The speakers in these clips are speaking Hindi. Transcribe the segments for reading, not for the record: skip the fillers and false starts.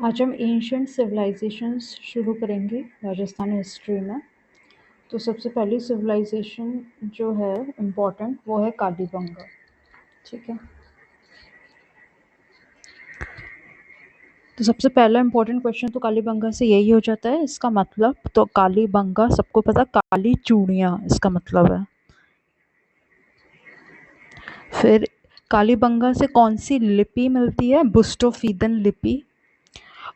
आज हम एंशियंट सिविलाइजेशंस शुरू करेंगे राजस्थान हिस्ट्री में। तो सबसे पहली सिविलाइजेशन जो है इम्पोर्टेंट वो है कालीबंगा। ठीक है, तो सबसे पहला इम्पोर्टेंट क्वेश्चन तो कालीबंगा से यही हो जाता है, इसका मतलब। तो कालीबंगा सबको पता, काली चूड़ियाँ इसका मतलब है। फिर कालीबंगा से कौन सी लिपि मिलती है? बुस्टोफिदन लिपि।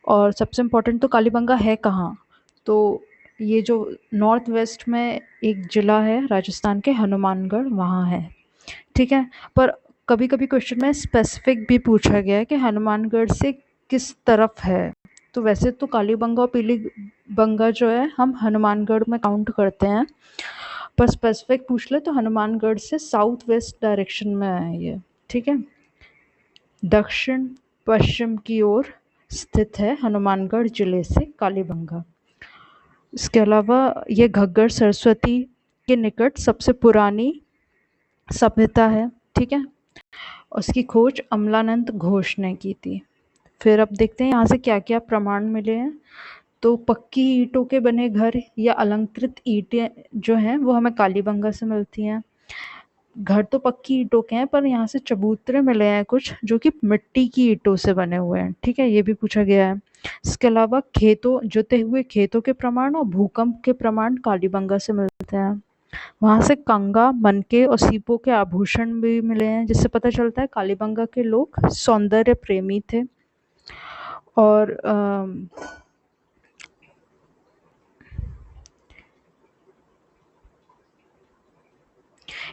और सबसे इम्पोर्टेंट तो कालीबंगा है कहाँ? तो ये जो नॉर्थ वेस्ट में एक ज़िला है राजस्थान के, हनुमानगढ़, वहाँ है। ठीक है, पर कभी कभी क्वेश्चन में स्पेसिफिक भी पूछा गया है कि हनुमानगढ़ से किस तरफ है। तो वैसे तो कालीबंगा और पीली बंगा जो है हम हनुमानगढ़ में काउंट करते हैं, पर स्पेसिफिक पूछ ले तो हनुमानगढ़ से साउथ वेस्ट डायरेक्शन में है ये। ठीक है, दक्षिण पश्चिम की ओर स्थित है हनुमानगढ़ जिले से कालीबंगा। इसके अलावा ये घग्गर सरस्वती के निकट सबसे पुरानी सभ्यता है। ठीक है, उसकी खोज अमलानंद घोष ने की थी। फिर अब देखते हैं यहाँ से क्या क्या प्रमाण मिले हैं। तो पक्की ईंटों के बने घर या अलंकृत ईंटें जो हैं वो हमें कालीबंगा से मिलती हैं। घर तो पक्की ईंटों के हैं, पर यहाँ से चबूतरे मिले हैं कुछ जो कि मिट्टी की ईंटों से बने हुए हैं। ठीक है, ये भी पूछा गया है। इसके अलावा खेतों, जुते हुए खेतों के प्रमाण और भूकंप के प्रमाण कालीबंगा से मिलते हैं। वहाँ से कंगा, मनके और सीपों के आभूषण भी मिले हैं, जिससे पता चलता है कालीबंगा के लोग सौंदर्य प्रेमी थे। और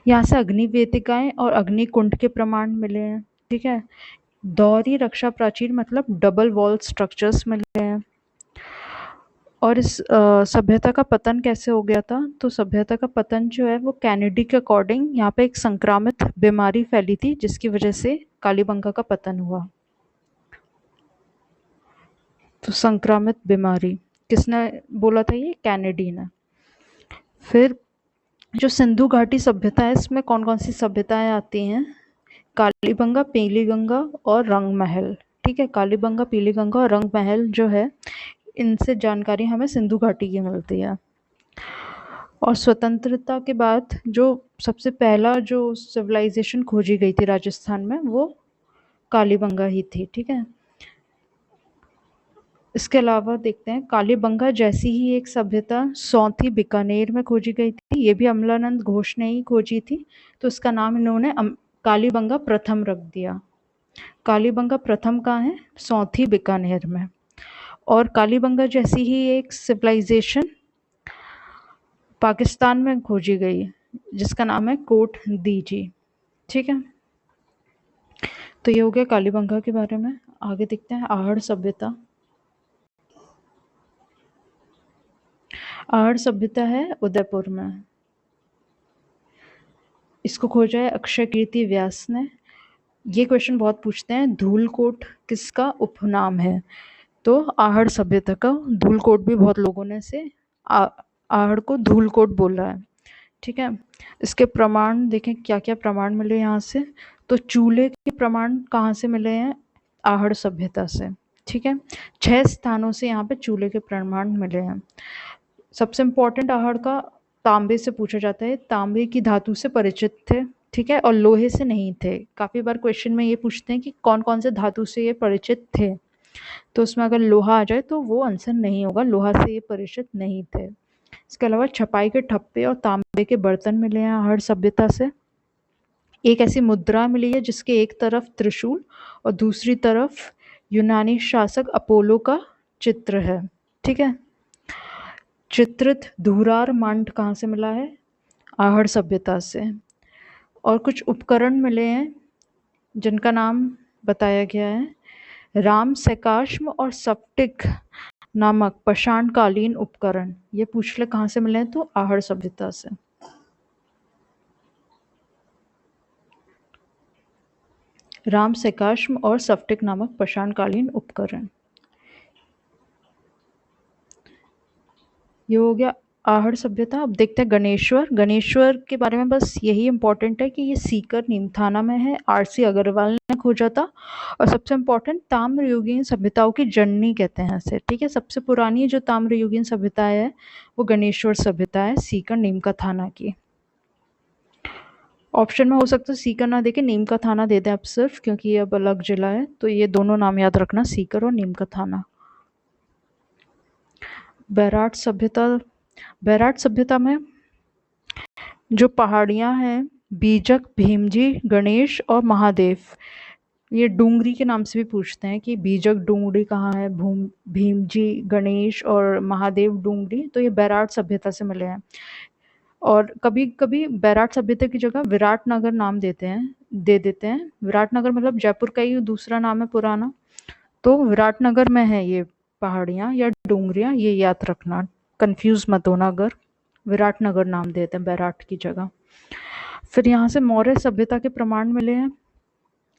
यहाँ से अग्नि वेदिकाएं और अग्नि कुंड के प्रमाण मिले हैं। ठीक है, दोहरी रक्षा प्राचीर मतलब डबल वॉल स्ट्रक्चर्स मिले हैं। और इस सभ्यता का पतन कैसे हो गया था? तो सभ्यता का पतन जो है वो कैनेडी के अकॉर्डिंग यहाँ पे एक संक्रामित बीमारी फैली थी, जिसकी वजह से कालीबंगा का पतन हुआ। तो संक्रामित बीमारी किसने बोला था? ये कैनेडी ने। फिर जो सिंधु घाटी सभ्यता है, इसमें कौन कौन सी सभ्यताएं आती हैं? कालीबंगा, पीलीगंगा और रंगमहल। ठीक है, कालीबंगा, पीलीगंगा और रंगमहल जो है, इनसे जानकारी हमें सिंधु घाटी की मिलती है। और स्वतंत्रता के बाद जो सबसे पहला जो सिविलाइजेशन खोजी गई थी राजस्थान में, वो कालीबंगा ही थी। ठीक है, इसके अलावा देखते हैं कालीबंगा जैसी ही एक सभ्यता सौंथी बीकानेर में खोजी गई थी। ये भी अमलानंद घोष ने ही खोजी थी, तो इसका नाम इन्होंने कालीबंगा प्रथम रख दिया। कालीबंगा प्रथम कहाँ है? सौंथी बीकानेर में। और कालीबंगा जैसी ही एक सिविलाइजेशन पाकिस्तान में खोजी गई, जिसका नाम है कोट दीजी। ठीक है, तो ये हो गया कालीबंगा के बारे में। आगे देखते हैं आहड़ सभ्यता। आहड़ सभ्यता है उदयपुर में। इसको खोजा है अक्षय कीर्ति व्यास ने। ये क्वेश्चन बहुत पूछते हैं, धूलकोट किसका उपनाम है? तो आहड़ सभ्यता का। धूलकोट भी बहुत लोगों ने से आहड़ को धूलकोट बोला है। ठीक है, इसके प्रमाण देखें क्या क्या प्रमाण मिले यहाँ से। तो चूल्हे के प्रमाण कहाँ से मिले हैं? आहड़ सभ्यता से। ठीक है, 6 स्थानों से यहाँ पे चूल्हे के प्रमाण मिले हैं। सबसे इम्पोर्टेंट आहड़ का तांबे से पूछा जाता है, तांबे की धातु से परिचित थे। ठीक है, और लोहे से नहीं थे। काफ़ी बार क्वेश्चन में ये पूछते हैं कि कौन कौन से धातु से ये परिचित थे, तो उसमें अगर लोहा आ जाए तो वो आंसर नहीं होगा, लोहा से ये परिचित नहीं थे। इसके अलावा छपाई के ठप्पे और तांबे के बर्तन मिले हैं आहड़ सभ्यता से। एक ऐसी मुद्रा मिली है जिसके एक तरफ त्रिशूल और दूसरी तरफ यूनानी शासक अपोलो का चित्र है। ठीक है, चित्रित धूरार मांड कहाँ से मिला है? आहड़ सभ्यता से। और कुछ उपकरण मिले हैं जिनका नाम बताया गया है, राम सैकाश्म और सप्टिक नामक पाषाणकालीन उपकरण। ये पूछ ले कहाँ से मिले हैं? तो आहड़ सभ्यता से। राम सैकाश्म और सप्टिक नामक पाषाणकालीन उपकरण। ये हो गया आहड़ सभ्यता। अब देखते हैं गणेश्वर। गणेश्वर के बारे में बस यही इम्पोर्टेंट है कि ये सीकर नीमथाना में है, आरसी अग्रवाल ने खोजा था। और सबसे इम्पोर्टेंट, ताम्रयुगीन सभ्यताओं की जननी कहते हैं इसे, ठीक है। सबसे पुरानी जो ताम्रयुगीन सभ्यता है वो गणेश्वर सभ्यता है, सीकर नीम का थाना की। ऑप्शन में हो सकता है सीकर ना देके नीम का थाना दे दें आप सिर्फ, क्योंकि ये अब अलग जिला है। तो ये दोनों नाम याद रखना, सीकर और नीम का थाना। बैराट सभ्यता। बैराट सभ्यता में जो पहाड़ियाँ हैं, बीजक, भीमजी, गणेश और महादेव, ये डूंगरी के नाम से भी पूछते हैं कि बीजक डूंगरी कहाँ है, भीमजी, गणेश और महादेव डूंगरी, तो ये बैराट सभ्यता से मिले हैं। और कभी कभी बैराट सभ्यता की जगह विराट नगर नाम दे देते हैं। विराट नगर मतलब जयपुर का ही दूसरा नाम है पुराना। तो विराट नगर में है ये पहाड़ियाँ या डूंगरियाँ, ये याद रखना, कंफ्यूज मत होना अगर। विराट नगर नाम देते हैं बैराट की जगह। फिर यहाँ से मौर्य सभ्यता के प्रमाण मिले हैं।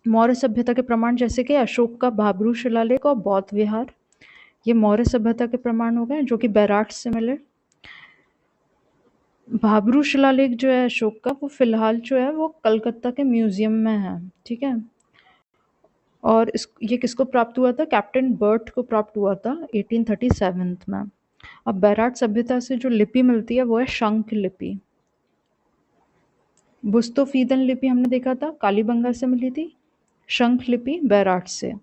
मौर्य सभ्यता के प्रमाण जैसे कि अशोक का भाबरू शिलालेख और बौद्ध विहार, ये मौर्य सभ्यता के प्रमाण हो गए जो कि बैराट से मिले। भाबरू शिलालेख जो है अशोक का, वो फिलहाल जो है वो कलकत्ता के म्यूजियम में है, ठीक है। और ये किसको प्राप्त हुआ था? कैप्टन बर्ट को प्राप्त हुआ था 1837 में। अब बैराट सभ्यता से जो लिपि मिलती है वो है शंख लिपि। बुस्तोफीदन लिपि हमने देखा था कालीबंगा से मिली थी, शंख लिपि बैराट से।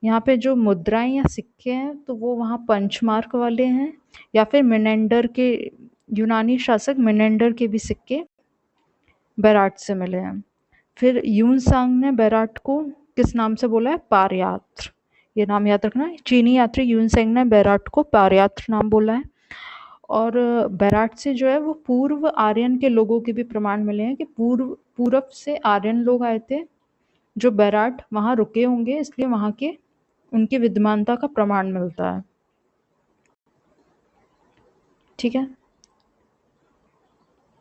यहाँ पे जो मुद्राएं या सिक्के हैं तो वो वहाँ पंचमार्क वाले हैं, या फिर मिनेंडर के, यूनानी शासक मिनेंडर के भी सिक्के बैराट से मिले हैं। फिर यून सांग ने बैराट को किस नाम से बोला है? पारयात्र। ये नाम याद रखना है। चीनी यात्री यून सेंग ने बैराट को पारयात्र नाम बोला है। और बैराट से जो है वो पूर्व आर्यन के लोगों के भी प्रमाण मिले हैं कि पूरब से आर्यन लोग आए थे जो बैराट वहाँ रुके होंगे, इसलिए वहाँ के उनकी विद्यमानता का प्रमाण मिलता है, ठीक है।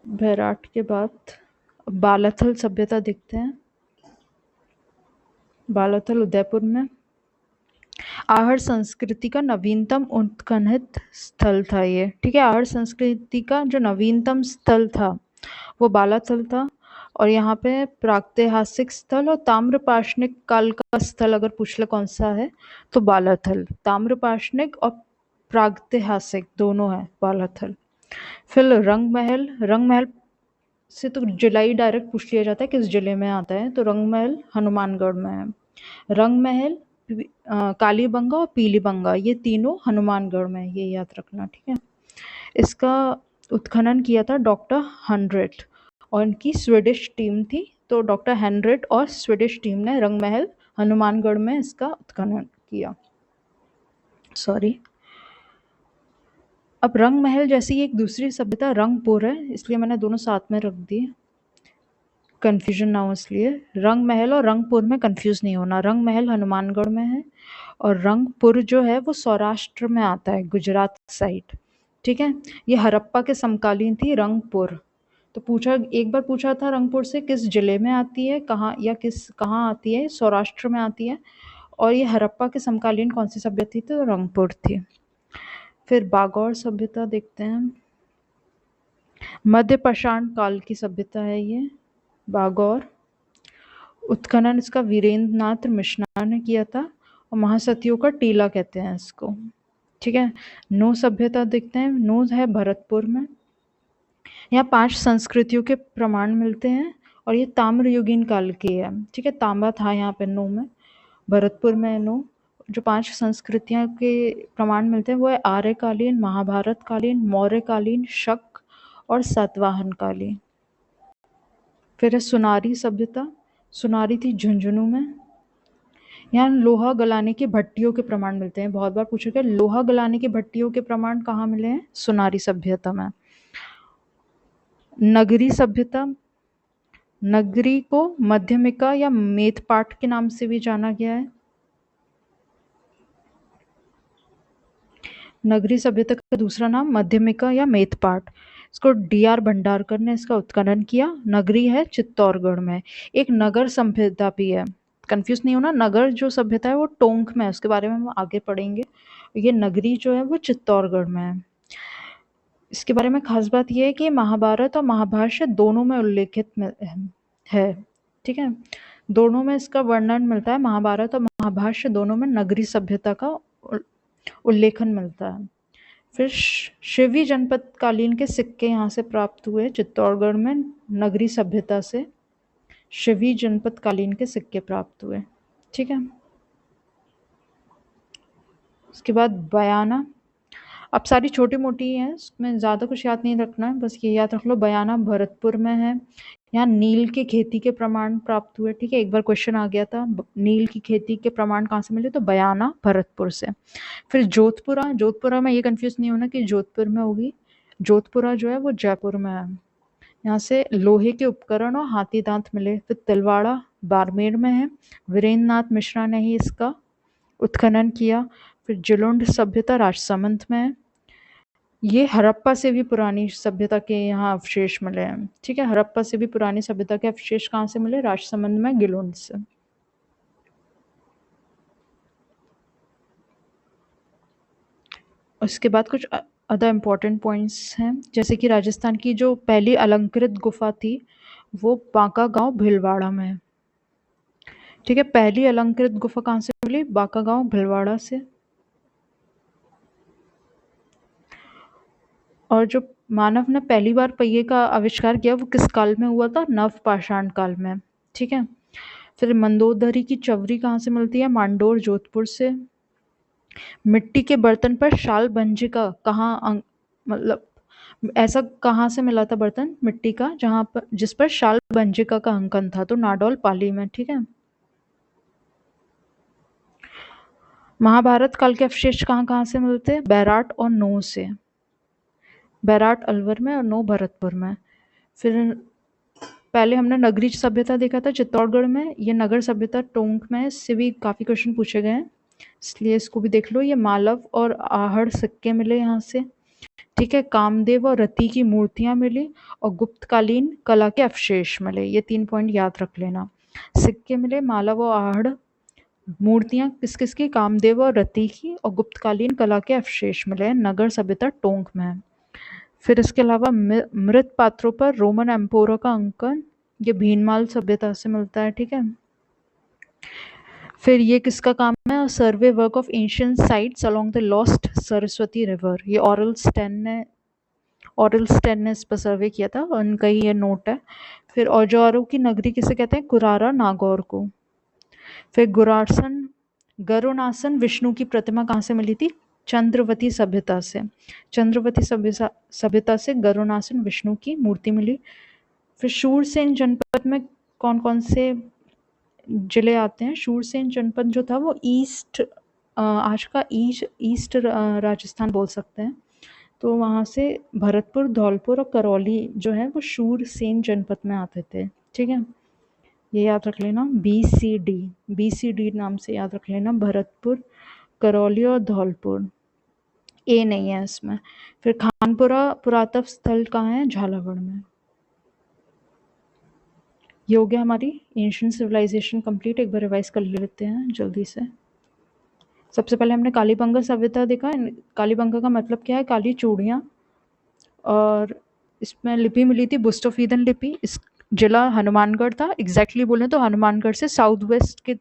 बैराट के बाद बालाथल सभ्यता देखते हैं। बालाथल उदयपुर में आहड़ संस्कृति का नवीनतम उत्खनन स्थल था ये, ठीक है। आहड़ संस्कृति का जो नवीनतम स्थल था वो बालाथल था। और यहाँ पे प्रागैतिहासिक स्थल और ताम्रपाषाणिक काल का स्थल अगर पूछ ले कौन सा है तो बालाथल। ताम्रपाषाणिक और प्रागैतिहासिक दोनों है बालाथल। फिर रंग महल। रंग महल से तो जिला ही डायरेक्ट पूछ लिया जाता है किस जिले में आता है, तो रंग महल हनुमानगढ़ में है। रंग महल, कालीबंगा और पीलीबंगा, ये तीनों हनुमानगढ़ में है, ये याद रखना, ठीक है। इसका उत्खनन किया था डॉक्टर हंड्रेट और इनकी स्वीडिश टीम थी। तो डॉक्टर हंड्रेट और स्वीडिश टीम ने रंग महल हनुमानगढ़ में इसका उत्खनन किया। सॉरी। अब रंग महल जैसी एक दूसरी सभ्यता रंगपुर है, इसलिए मैंने दोनों साथ में रख दिए, कन्फ्यूजन ना हो इसलिए। रंग महल और रंगपुर में कन्फ्यूज नहीं होना। रंग महल हनुमानगढ़ में है और रंगपुर जो है वो सौराष्ट्र में आता है, गुजरात साइड, ठीक है। ये हड़प्पा के समकालीन थी रंगपुर। तो एक बार पूछा था रंगपुर से किस जिले में आती है, कहाँ आती है, सौराष्ट्र में आती है। और ये हड़प्पा के समकालीन कौन सी सभ्यता थी? तो रंगपुर थी। फिर बागौर सभ्यता देखते हैं। मध्य पाषाण काल की सभ्यता है ये बागौर। उत्खनन इसका वीरेंद्र नाथ मिश्रा ने किया था और महासतियों का टीला कहते हैं इसको, ठीक है। नो सभ्यता देखते हैं। नो है भरतपुर में। यहाँ 5 संस्कृतियों के प्रमाण मिलते हैं और ये ताम्रयुगीन काल की है, ठीक है। तांबा था यहाँ पे नो में, भरतपुर में नो। जो 5 संस्कृतियाँ के प्रमाण मिलते हैं वो है आर्यकालीन, महाभारत कालीन, मौर्य कालीन, शक और सातवाहन कालीन। फिर है सुनारी सभ्यता। सुनारी थी झुंझुनू में। यहाँ लोहा गलाने की भट्टियों के प्रमाण मिलते हैं। बहुत बार पूछा गया लोहा गलाने की भट्टियों के प्रमाण कहाँ मिले हैं? सुनारी सभ्यता में। नगरी सभ्यता। नगरी को मध्यमिका या मेथपाट के नाम से भी जाना गया है। नगरी सभ्यता का दूसरा नाम मध्यमिका या मेथपाट। इसको डीआर भंडारकर ने इसका उत्खनन किया। नगरी है चित्तौड़गढ़ में। एक नगर सभ्यता भी है, कंफ्यूज नहीं होना। नगर जो सभ्यता है वो टोंक में है, उसके बारे में हम आगे पढ़ेंगे। ये नगरी जो है वो चित्तौड़गढ़ में है। इसके बारे में खास बात ये है कि महाभारत और महाभाष्य दोनों में उल्लेखित है, ठीक है? दोनों में इसका वर्णन मिलता है, महाभारत और महाभाष्य दोनों में नगरी सभ्यता का उल्लेखन मिलता है। फिर शिवी जनपद कालीन के सिक्के यहाँ से प्राप्त हुए, चित्तौड़गढ़ में नगरी सभ्यता से शिवी जनपद कालीन के सिक्के प्राप्त हुए, ठीक है? उसके बाद बयाना, अब सारी छोटी-मोटी हैं, इसमें ज़्यादा कुछ याद नहीं रखना है, बस ये याद रख लो बयाना भरतपुर में है। यहाँ नील की खेती के प्रमाण प्राप्त हुए, ठीक है? एक बार क्वेश्चन आ गया था, नील की खेती के प्रमाण कहाँ से मिले? तो बयाना भरतपुर से। फिर जोधपुरा, जोधपुरा में ये कन्फ्यूज़ नहीं होना कि जोधपुर में होगी, जोधपुरा जो है वो जयपुर में है। यहाँ से लोहे के उपकरण और हाथी दाँत मिले। फिर तिलवाड़ा बाड़मेर में है, वीरेंद्र नाथ मिश्रा ने ही इसका उत्खनन किया। फिर जुलूंड सभ्यता राजसमंद में है। ये हड़प्पा से भी पुरानी सभ्यता के यहाँ अवशेष मिले हैं, ठीक है? हड़प्पा से भी पुरानी सभ्यता के अवशेष कहाँ से मिले? राजसमंद में गिलुंड से। उसके बाद कुछ अदर इम्पोर्टेंट पॉइंट्स हैं, जैसे कि राजस्थान की जो पहली अलंकृत गुफा थी वो बांका गांव भीलवाड़ा में है, ठीक है? पहली अलंकृत गुफा कहाँ से मिली? बांका गांव भीलवाड़ा से। और जो मानव ने पहली बार पहिए का आविष्कार किया वो किस काल में हुआ था? नवपाषाण काल में, ठीक है? फिर मंदोदरी की चवरी कहाँ से मिलती है? मांडोर जोधपुर से। मिट्टी के बर्तन पर शाल भंजिका कहाँ मतलब ऐसा कहाँ से मिला था बर्तन मिट्टी का जहाँ पर जिस पर शाल भंजिका का अंकन था? तो नाडौल पाली में, ठीक है? महाभारत काल के अवशेष कहाँ कहाँ से मिलते हैं? बैराट और नौ से। बैराट अलवर में और नौ भरतपुर में। फिर पहले हमने नगरी सभ्यता देखा था चित्तौड़गढ़ में, ये नगर सभ्यता टोंक में है, इससे भी काफ़ी क्वेश्चन पूछे गए हैं, इसलिए इसको भी देख लो। ये मालव और आहड़ सिक्के मिले यहाँ से, ठीक है? कामदेव और रति की मूर्तियाँ मिली और गुप्तकालीन कला के अवशेष मिले, ये 3 पॉइंट याद रख लेना। सिक्के मिले, मालव और आहड़, मूर्तियाँ किस किस की? कामदेव और रति की, और गुप्तकालीन कला के अवशेष मिले, नगर सभ्यता टोंक में है। फिर इसके अलावा मृत पात्रों पर रोमन एम्पोरा का अंकन, ये भीनमाल सभ्यता से मिलता है, ठीक है? फिर ये किसका काम है? Survey work of ancient sites along the lost Saraswati river, ये ऑरल स्टेन ने इस पर सर्वे किया था, उनका ही ये नोट है। फिर औजारों की नगरी किसे कहते हैं? कुरारा नागौर को। फिर गरुणासन विष्णु की प्रतिमा कहाँ से मिली थी? चंद्रवती सभ्यता से। चंद्रवती सभ्यता से गरुणासन विष्णु की मूर्ति मिली। फिर शूरसेन जनपद में कौन कौन से जिले आते हैं? शूरसेन जनपद जो था वो आज का ईस्ट राजस्थान बोल सकते हैं, तो वहाँ से भरतपुर, धौलपुर और करौली जो है वो शूरसेन जनपद में आते थे, ठीक है? ये याद रख लेना, BCD नाम से याद रख लेना, भरतपुर, करौली और धौलपुर। ए नहीं है इसमें। फिर खानपुरा पुरातत्व स्थल कहाँ है? झालावाड़ में। ये हो गया हमारी एंशिएंट सिविलाइजेशन कंप्लीट। एक बार रिवाइज कर लेते हैं जल्दी से। सबसे पहले हमने कालीबंगा सभ्यता देखा। कालीबंगा का मतलब क्या है? काली चूड़ियाँ, और इसमें लिपि मिली थी बुस्टोफीदन लिपि। इस जिला हनुमानगढ़ था, एग्जैक्टली बोले तो हनुमानगढ़ से साउथ वेस्ट की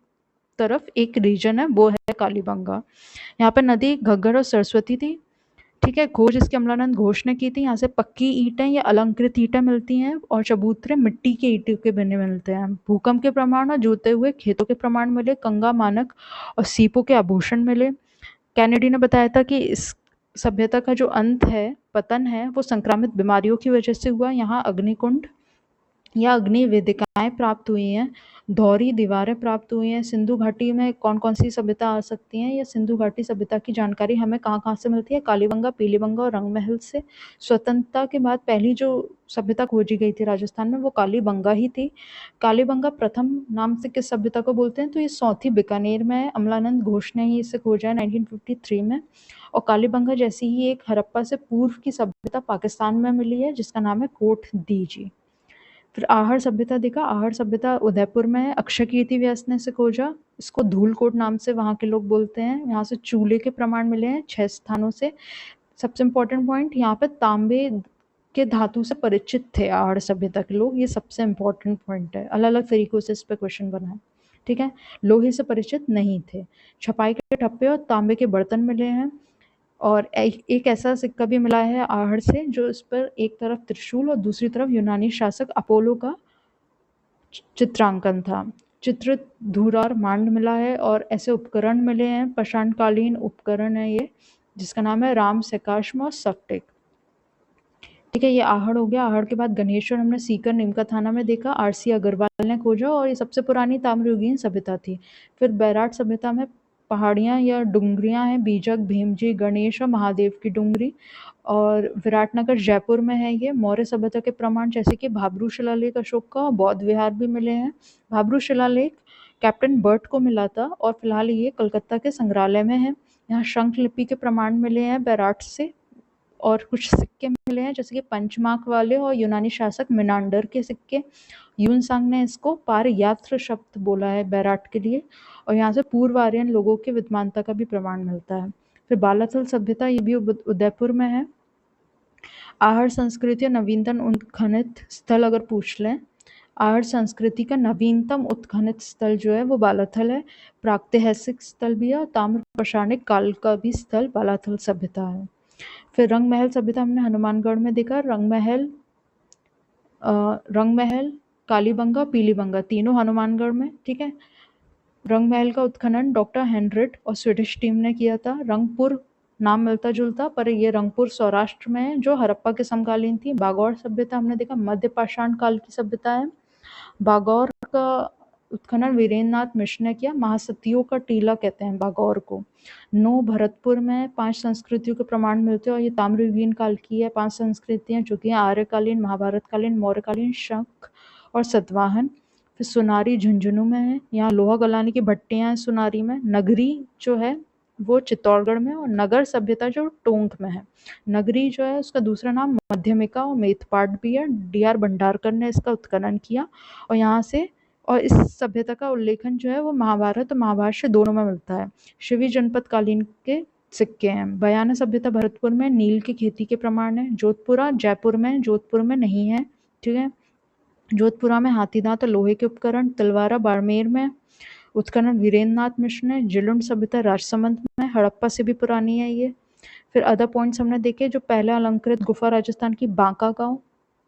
तरफ एक रीजन है वो है कालीबंगा। यहाँ पर नदी घग्गर और सरस्वती थी, ठीक है? खोज इसके अमलानंद घोष ने की थी। यहाँ से पक्की ईंटें या अलंकृत ईंटें मिलती हैं और चबूतरे मिट्टी के ईंटों के बने मिलते हैं। भूकंप के प्रमाण और जुते हुए खेतों के प्रमाण मिले, कंगा मानक और सीपों के आभूषण मिले। कैनेडी ने बताया था कि इस सभ्यता का जो अंत है, पतन है, वो संक्रामित बीमारियों की वजह से हुआ। यहाँ अग्निकुंड या अग्नि वेदिकाएं प्राप्त हुई हैं, धौरी दीवारें प्राप्त हुई हैं। सिंधु घाटी में कौन कौन सी सभ्यता आ सकती हैं? या सिंधु घाटी सभ्यता की जानकारी हमें कहाँ कहाँ से मिलती है? कालीबंगा, पीलीबंगा और रंगमहल से। स्वतंत्रता के बाद पहली जो सभ्यता खोजी गई थी राजस्थान में वो कालीबंगा ही थी। कालीबंगा प्रथम नाम से किस सभ्यता को बोलते हैं? तो ये सौथी बीकानेर में है, अमलानंद घोष ने ही इसे खोजा है 1953 में। और कालीबंगा जैसी ही एक हड़प्पा से पूर्व की सभ्यता पाकिस्तान में मिली है जिसका नाम है कोट दीजी। फिर आहड़ सभ्यता देखा। आहड़ सभ्यता उदयपुर में है, अक्षय कीर्ति व्यास ने इसे खोजा। इसको धूलकोट नाम से वहाँ के लोग बोलते हैं। यहाँ से चूल्हे के प्रमाण मिले हैं 6 स्थानों से। सबसे इम्पोर्टेंट पॉइंट यहाँ पे तांबे के धातु से परिचित थे आहड़ सभ्यता के लोग, ये सबसे इम्पोर्टेंट पॉइंट है। अलग अलग तरीकों से इस पे क्वेश्चन बना है, ठीक है। लोहे से परिचित नहीं थे। छपाई के ठप्पे और तांबे के बर्तन मिले हैं, और एक ऐसा सिक्का भी मिला है आहड़ से जो इस पर एक तरफ त्रिशूल और दूसरी तरफ यूनानी शासक अपोलो का चित्रांकन था। चित्रित धूरार मांड मिला है, और ऐसे उपकरण मिले हैं, पाषाणकालीन उपकरण है ये, जिसका नाम है राम सेकाश्म और सफ्टिक, ठीक है। ये आहड़ हो गया। आहड़ के बाद गणेश्वर हमने सीकर नीमका थाना में देखा, आरसी अग्रवाल ने खोजा, और ये सबसे पुरानी ताम्रयुगीन सभ्यता थी। फिर बैराट सभ्यता में पहाड़ियाँ या डुंगरियाँ हैं, बीजक, भीमजी, गणेश और महादेव की डुंगरी। और विराटनगर जयपुर में है ये। मौर्य सभ्यता के प्रमाण जैसे कि भाब्रू शिलालेख अशोक का, और बौद्ध विहार भी मिले हैं। भाब्रू शिलालेख कैप्टन बर्ट को मिला था, और फिलहाल ये कलकत्ता के संग्रहालय में है। यहाँ शंख लिपि के प्रमाण मिले हैं बैराट से, और कुछ सिक्के मिले हैं जैसे कि पंचमार्क वाले और यूनानी शासक मिनांडर के सिक्के। यूनसांग ने इसको पारयात्र शब्द बोला है बैराट के लिए, और यहाँ से पूर्व आर्यन लोगों के विद्वानता का भी प्रमाण मिलता है। फिर बालाथल सभ्यता, ये भी उदयपुर में है। आहड़ संस्कृति और नवीनतम उत्खनित स्थल अगर पूछ लें, आहड़ संस्कृति का नवीनतम उत्खनित स्थल जो है वो बालाथल है। प्रागैतिहासिक स्थल भी है, और ताम्र पाषाणिक काल का भी स्थल बालाथल सभ्यता है। फिर रंग महल सभ्यता हमने हनुमानगढ़ में देखा। रंग महल, कालीबंगा, पीलीबंगा तीनों हनुमानगढ़ में, ठीक है। रंग महल का उत्खनन डॉक्टर हेनरिट और स्वीडिश टीम ने किया था। रंगपुर नाम मिलता जुलता, पर ये रंगपुर सौराष्ट्र में है, जो हड़प्पा के समकालीन थी। बागौर सभ्यता हमने देखा, मध्य पाषाण काल की सभ्यता है। बागौर का उत्खनन वीरेंद्र नाथ मिश्र ने किया। महासतियों का टीला कहते हैं बागौर को। नो भरतपुर में 5 संस्कृतियों के प्रमाण मिलते हैं, और ये ताम्रयुगीन काल की है 5 संस्कृतियां, जो कि आर्यकालीन, महाभारतकालीन, मौर्यकालीन, शक और सतवाहन। फिर सुनारी झुंझुनू में है। यहाँ लोहा गलाने की भट्टियां हैं सुनारी में। नगरी जो है वो चित्तौड़गढ़ में, और नगर सभ्यता जो टोंक में है। नगरी जो है उसका दूसरा नाम मध्यमिका और मेथपाट भी है। डी.आर. भंडारकर ने इसका उत्खनन किया, और यहाँ से, और इस सभ्यता का उल्लेखन जो है वो महाभारत और महाभाष्य दोनों में मिलता है। शिवी जनपद कालीन के सिक्के हैं। बयाना सभ्यता भरतपुर में, नील की खेती के प्रमाण है। जोधपुरा जयपुर में, जोधपुर में नहीं है, ठीक है। जोधपुरा में हाथीदांत और लोहे के उपकरण। तिलवारा बाड़मेर में उत्खनन वीरेंद्र नाथ मिश्र ने। जिलुंड सभ्यता राजसमंद में, हड़प्पा से भी पुरानी है ये। फिर अदर पॉइंट्स हमने देखे, जो पहला अलंकृत गुफा राजस्थान की बांका गांव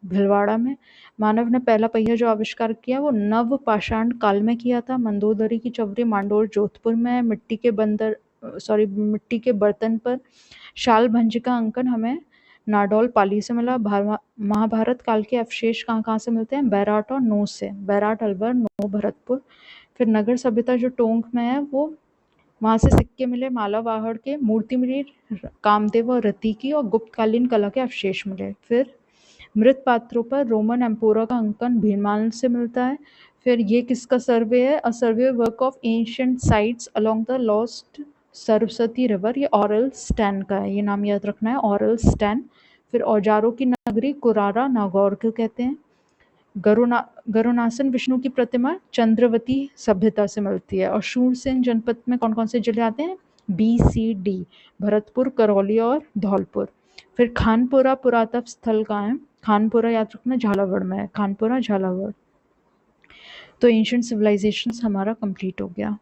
भिलवाड़ा में। मानव ने पहला पहिया जो आविष्कार किया वो नव पाषाण काल में किया था। मंदोदरी की चवरी मांडोर जोधपुर में। मिट्टी के बर्तन पर शाल भंज का अंकन हमें नाडौल पाली से मिला। महाभारत काल के अवशेष कहाँ कहाँ से मिलते हैं? बैराट और नो से। बैराट, अलवर, नो, भरतपुर। फिर नगर सभ्यता जो टोंक में है, वो वहाँ से सिक्के मिले मालव आहड़ के। मूर्ति मिली कामदेव और रति की, और गुप्तकालीन कला के अवशेष मिले। फिर मृत पात्रों पर रोमन एम्पोरा का अंकन भीनमाल से मिलता है। फिर ये किसका सर्वे है? A survey work of ancient sites along the lost Saraswati river, ये ऑरल स्टैन का है, ये नाम याद रखना है, ऑरल स्टैन। फिर औजारों की नगरी कुरारा नागौर को कहते हैं। गरुणासन विष्णु की प्रतिमा चंद्रवती सभ्यता से मिलती है। और शूरसेन जनपद में कौन कौन से जिले आते हैं? BCD, भरतपुर, करौली और धौलपुर। फिर खानपुरा पुरातत्व स्थल कहाँ है? खानपुरा याद रखना झालावाड़ में है, खानपुरा झालावाड़। तो एंशिएंट सिविलाइजेशंस हमारा कंप्लीट हो गया।